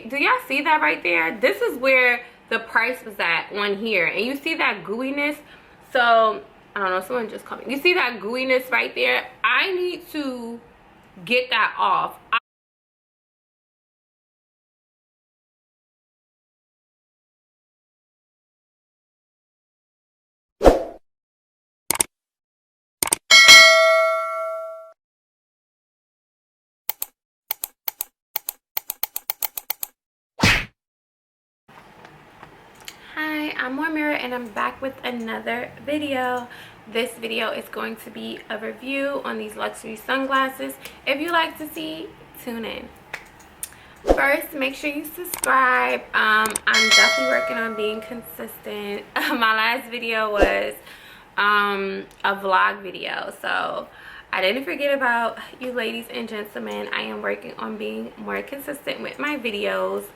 Do y'all see that right there? This is where the price was at on here, and you see that gooiness. So I don't know, someone just called me. You see that gooiness right there? I need to get that off. Hi, I'm Mirah and I'm back with another video. This video is going to be a review on these luxury sunglasses. If you like to see, tune in. First, make sure you subscribe. I'm definitely working on being consistent. My last video was a vlog video, so I didn't forget about you ladies and gentlemen. I am working on being more consistent with my videos.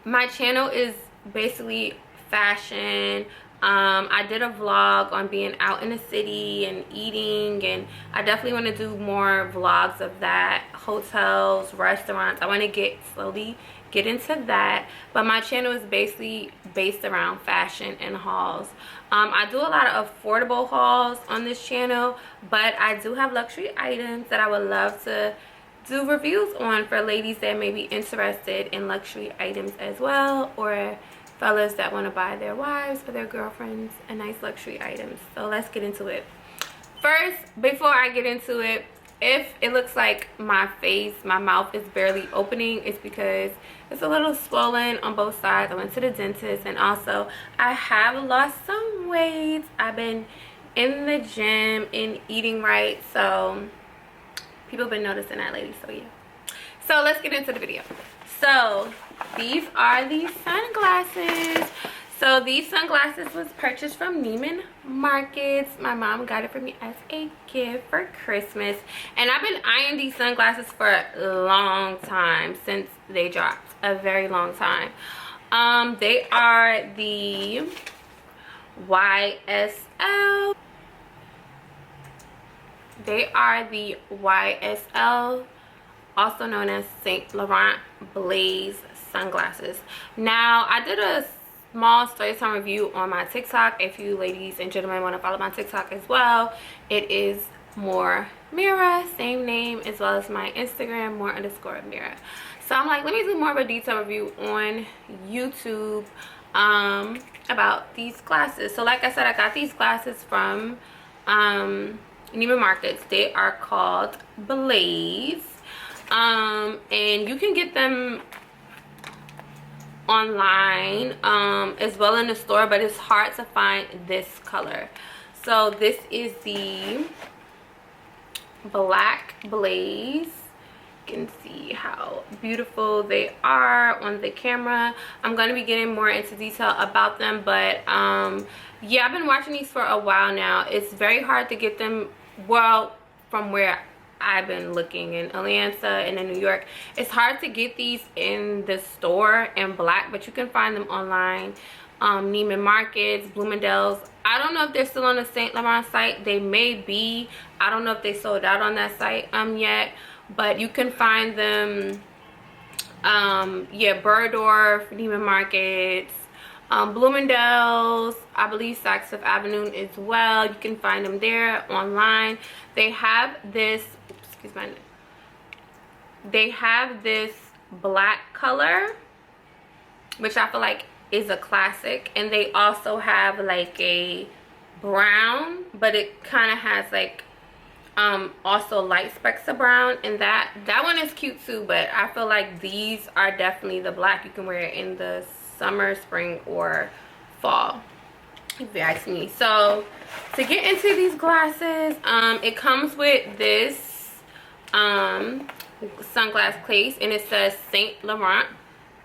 My channel is basically fashion. I did a vlog on being out in the city and eating, and I definitely want to do more vlogs of that. Hotels, restaurants. I want to slowly get into that, but my channel is basically based around fashion and hauls. I do a lot of affordable hauls on this channel, but I do have luxury items that I would love to do reviews on for ladies that may be interested in luxury items as well, or fellas that want to buy their wives or their girlfriends a nice luxury items. So let's get into it. First, before I get into it, if it looks like my mouth is barely opening, it's because it's a little swollen on both sides. I went to the dentist, and also I have lost some weight. I've been in the gym and eating right, so people have been noticing that, ladies. So yeah, so let's get into the video. So these are the sunglasses. So these sunglasses was purchased from Neiman Marcus. My mom got it for me as a gift for Christmas, and I've been eyeing these sunglasses for a long time, since they dropped, a very long time. They are the YSL. They are the YSL, also known as Saint Laurent Blaze sunglasses. Now, I did a small story time review on my TikTok. If you ladies and gentlemen want to follow my TikTok as well, it is more Mirah, same name, as well as my Instagram, more_Mirah. So I'm like, let me do more of a detailed review on YouTube about these glasses. So like I said, I got these glasses from Neiman Marcus. They are called Blaze, and you can get them online as well in the store, but it's hard to find this color. So this is the black Blaze. You can see how beautiful they are on the camera. I'm going to be getting more into detail about them, but yeah, I've been watching these for a while now. It's very hard to get them, well, from where I've been looking in Atlanta and in New York. It's hard to get these in the store in black, but you can find them online. Neiman Marcus, Bloomingdale's. I don't know if they're still on the Saint Laurent site. They may be. I don't know if they sold out on that site yet, but you can find them. Yeah, Bergdorf, Neiman Marcus, Bloomingdale's, I believe Saks Fifth Avenue as well. You can find them there online. They have this, excuse my name, they have this black color, which I feel like is a classic, and they also have like a brown, but it kind of has like also light specks of brown, and that one is cute too. But I feel like these are definitely the black you can wear in the summer, spring, or fall, if you ask me. So to get into these glasses, it comes with this sunglass case, and it says Saint Laurent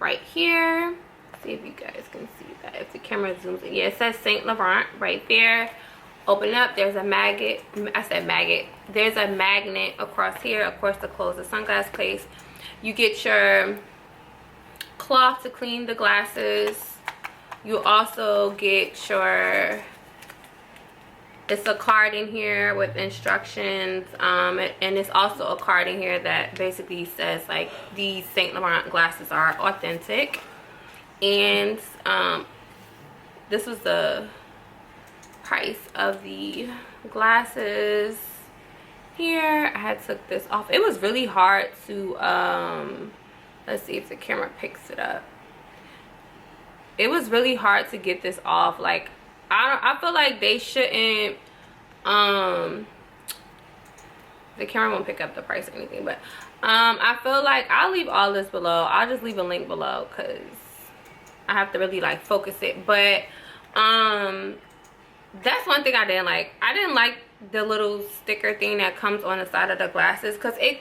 right here. See if you guys can see that, if the camera zooms in. Yeah, it says Saint Laurent right there. Open it up, there's a magnet. I said magnet. There's a magnet across here, of course, to close the sunglass case. You get your cloth to clean the glasses. You also get your It's a card in here with instructions, and it's also a card in here that basically says like these Saint Laurent glasses are authentic. And this was the price of the glasses here. I had took this off. It was really hard to let's see if the camera picks it up. It was really hard to get this off. Like I feel like they shouldn't the camera won't pick up the price or anything, but I feel like I'll leave all this below. I'll just leave a link below because I have to really like focus it. But that's one thing I didn't like. I didn't like the little sticker thing that comes on the side of the glasses, because it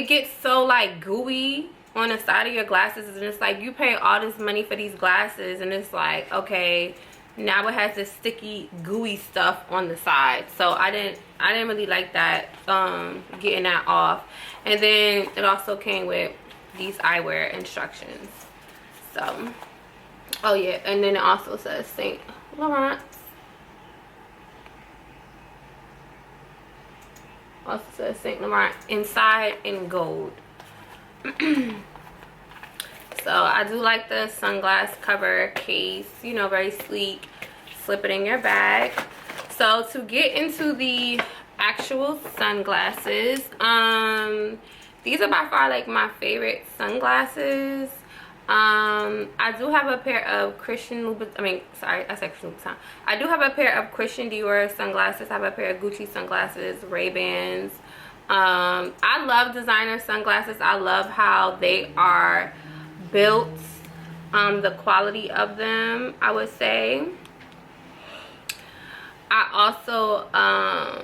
gets so like gooey on the side of your glasses, and it's like you pay all this money for these glasses and it's like, okay, now it has this sticky gooey stuff on the side. So I didn't really like that, getting that off. And then it also came with these eyewear instructions. So oh yeah, and then it also says Saint Laurent. Also says Saint Laurent inside in gold. So I do like the sunglass cover case, you know, very sleek. Slip it in your bag. So to get into the actual sunglasses, these are by far like my favorite sunglasses. I do have a pair of Christian Louboutin, I do have a pair of Christian Dior sunglasses. I have a pair of Gucci sunglasses, Ray-Bans. I love designer sunglasses. I love how they are built, the quality of them, I would say. I also I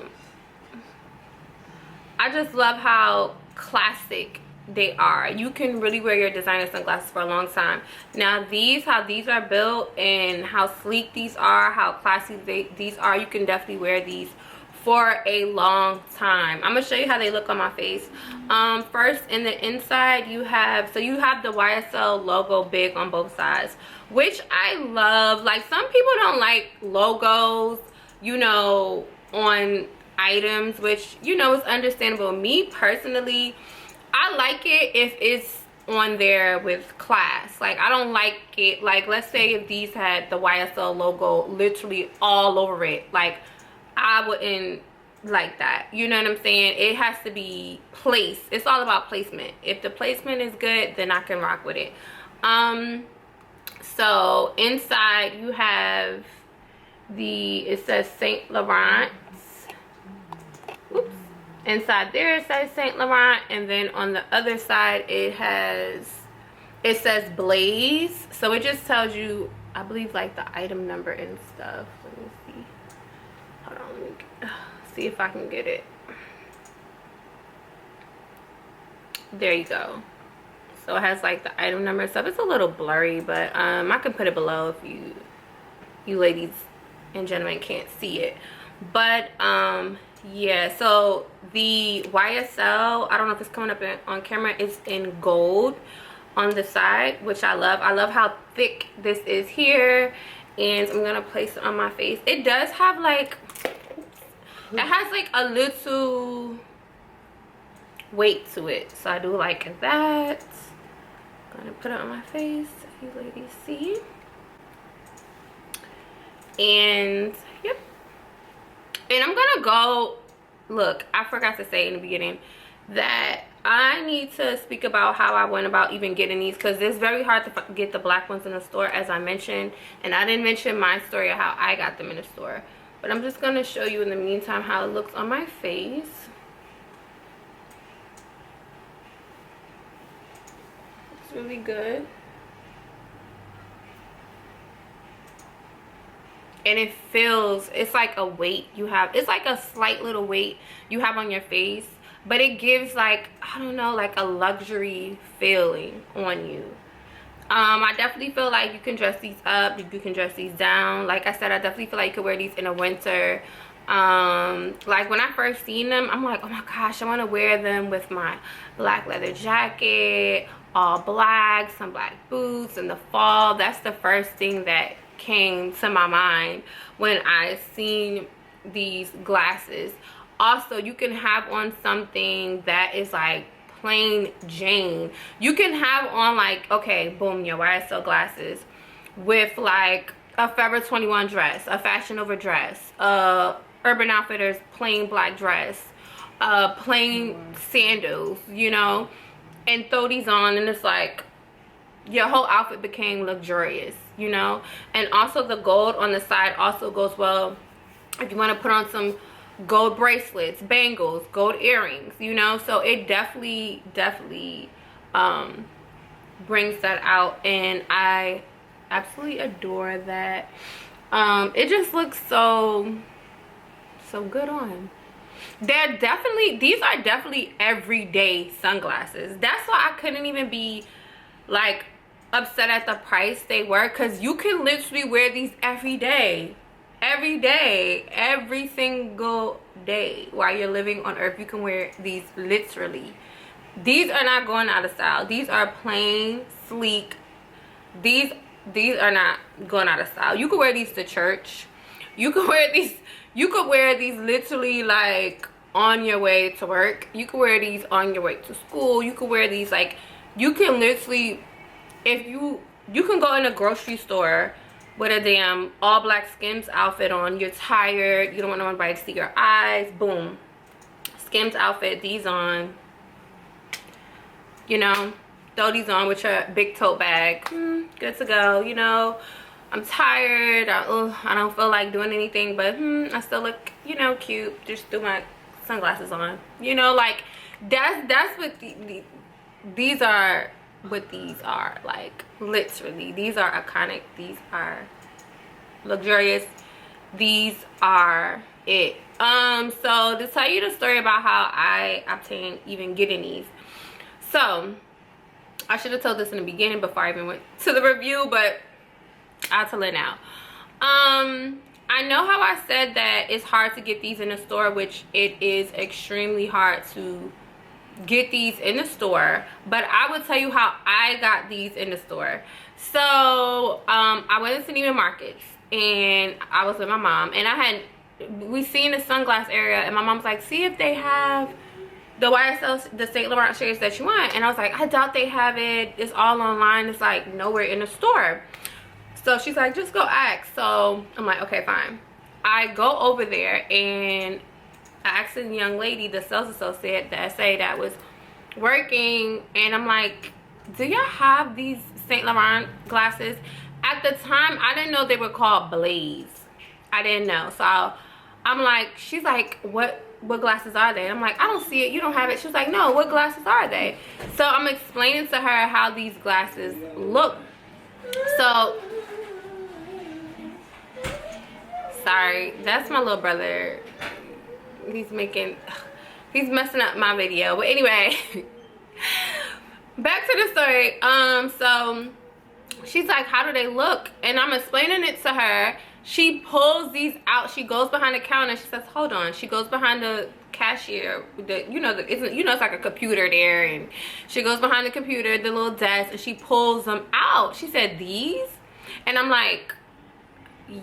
just love how classic they are. You can really wear your designer sunglasses for a long time. Now how these are built and how sleek these are, how classy these are, you can definitely wear these for a long time. I'm gonna show you how they look on my face. First, in the inside you have the YSL logo big on both sides, which I love. Like, some people don't like logos, you know, on items, which, you know, is understandable. Me personally, I like it if it's on there with class. Like, I don't like it, like, let's say if these had the YSL logo literally all over it, like, I wouldn't like that. You know what I'm saying? It has to be placed. It's all about placement. If the placement is good, then I can rock with it. So inside you have it says Saint Laurent. Oops. Inside there it says Saint Laurent, and then on the other side it says Blaze. So it just tells you, I believe, like the item number and stuff. Let me see. Hold on, let me see if I can get it. There you go. So it has like the item number and stuff. It's a little blurry, but I can put it below if you ladies and gentlemen can't see it. But yeah, so the YSL, I don't know if it's coming up on camera, it's in gold on the side, which I love. I love how thick this is here, and I'm gonna place it on my face. It does have like, it has like a little weight to it, so I do like that. I'm gonna put it on my face if you ladies see. And yep. And I'm gonna go, look, I forgot to say in the beginning that I need to speak about how I went about even getting these, because it's very hard to get the black ones in the store, as I mentioned, and I didn't mention my story of how I got them in the store. But I'm just going to show you in the meantime how it looks on my face. It's really good. And it feels, it's like a weight you have, it's like a slight little weight you have on your face, but it gives like, I don't know, like a luxury feeling on you. I definitely feel like you can dress these up, you can dress these down. Like I said, I definitely feel like you could wear these in the winter. Like when I first seen them, I'm like, oh my gosh, I want to wear them with my black leather jacket, all black, some black boots in the fall. That's the first thing that came to my mind when I seen these glasses. Also, you can have on something that is like plain Jane. You can have on like, okay, boom, your YSL glasses with like a Forever 21 dress, a Fashion Nova dress, Urban Outfitters plain black dress, plain sandals, you know, and throw these on, and it's like your whole outfit became luxurious, you know. And also the gold on the side also goes well if you want to put on some gold bracelets, bangles, gold earrings, you know. So it definitely brings that out, and I absolutely adore that. It just looks so good on. These are definitely everyday sunglasses. That's why I couldn't even be like upset at the price they were, because you can literally wear these every day, every single day while you're living on earth. You can wear these literally. These are not going out of style. These are plain sleek. These are not going out of style. You could wear these to church. You could wear these literally like on your way to work. You could wear these on your way to school. You could wear these like, you can literally, if you can go in a grocery store with a damn all black Skims outfit on. You're tired, you don't want nobody to see your eyes, boom, Skims outfit, these on, you know, throw these on with your big tote bag, good to go. You know, I'm tired, I don't feel like doing anything, but I still look, you know, cute, just threw my sunglasses on, you know. Like that's what these are, what these are, like literally these are iconic, these are luxurious, these are it. So to tell you the story about how I obtained even getting these, so I should have told this in the beginning before I even went to the review, but I'll tell it now. I know how I said that it's hard to get these in the store, which it is extremely hard to get these in the store, but I will tell you how I got these in the store. So I went to Neiman Marcus and I was with my mom, and we seen the sunglass area, and my mom's like, see if they have the YSL, the St. Laurent shades that you want. And I was like, I doubt they have it, it's all online, it's like nowhere in the store. So she's like, just go ask. So I'm like, okay, fine. I go over there and I asked the young lady, the sales associate, the SA that was working, and I'm like, do y'all have these St. Laurent glasses? At the time, I didn't know they were called Blaze. I didn't know. So I'm like, she's like, what glasses are they? And I'm like, I don't see it, you don't have it. She was like, no, what glasses are they? So I'm explaining to her how these glasses look. So sorry, that's my little brother. He's messing up my video. But anyway, back to the story. So she's like, how do they look? And I'm explaining it to her. She pulls these out. She goes behind the counter. She says, hold on. She goes behind the cashier. It's like a computer there. And she goes behind the computer, the little desk, and she pulls them out. She said, these? And I'm like,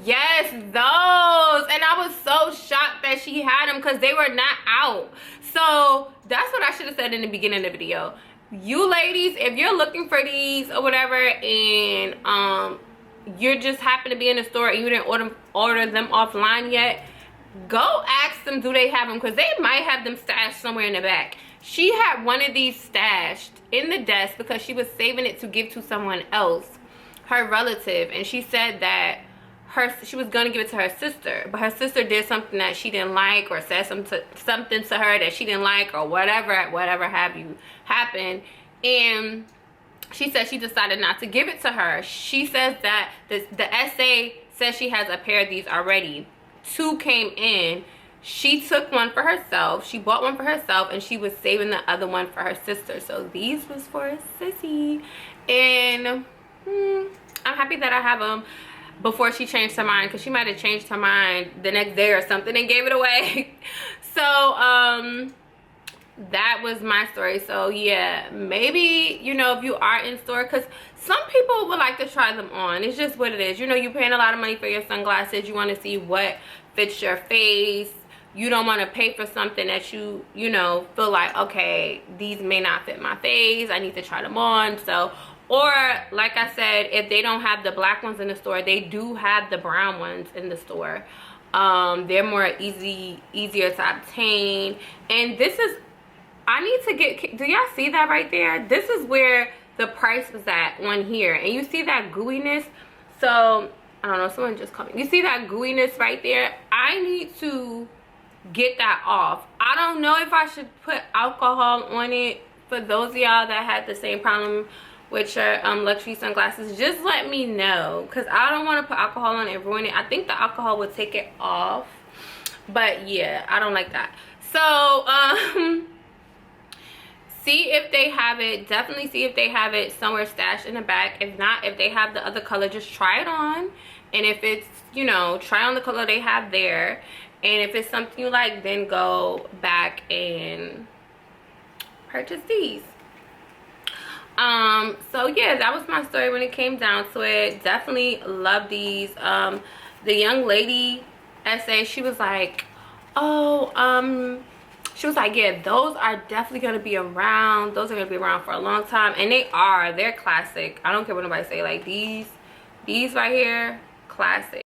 yes, those. And I was so shocked that she had them because they were not out. So that's what I should have said in the beginning of the video. You ladies, if you're looking for these or whatever, and you just happen to be in the store and you didn't order them offline yet, go ask them, do they have them, because they might have them stashed somewhere in the back. She had one of these stashed in the desk because she was saving it to give to someone else, her relative, and she said that she was gonna give it to her sister, but her sister did something that she didn't like, or said something to her that she didn't like, or whatever have you happen, and she said she decided not to give it to her. She says that the SA says she has a pair of these already. 2 came in. She took one for herself. She bought one for herself, and she was saving the other one for her sister. So these was for a sissy, and I'm happy that I have them before she changed her mind, because she might have changed her mind the next day or something and gave it away. So that was my story. So yeah, maybe, you know, if you are in store, because some people would like to try them on. It's just what it is. You know, you're paying a lot of money for your sunglasses. You want to see what fits your face. You don't want to pay for something that you know, feel like, okay, these may not fit my face, I need to try them on. So, or like I said, if they don't have the black ones in the store, they do have the brown ones in the store. They're more easier to obtain. And this is, I need to get, do y'all see that right there? This is where the price was at on here. And you see that gooiness? So, I don't know, someone just called me. You see that gooiness right there? I need to get that off. I don't know if I should put alcohol on it. For those of y'all that had the same problem with your luxury sunglasses, just let me know, because I don't want to put alcohol on it and ruin it. I think the alcohol would take it off, but yeah, I don't like that. So see if they have it. Definitely see if they have it somewhere stashed in the back. If not, if they have the other color, just try it on. And if it's, you know, try on the color they have there. And if it's something you like, then go back and purchase these. So yeah, that was my story when it came down to it. Definitely love these. The young lady essay, she was like, oh, she was like, yeah, those are definitely gonna be around. Those are gonna be around for a long time. And they are. They're classic. I don't care what nobody say. Like these right here, classic.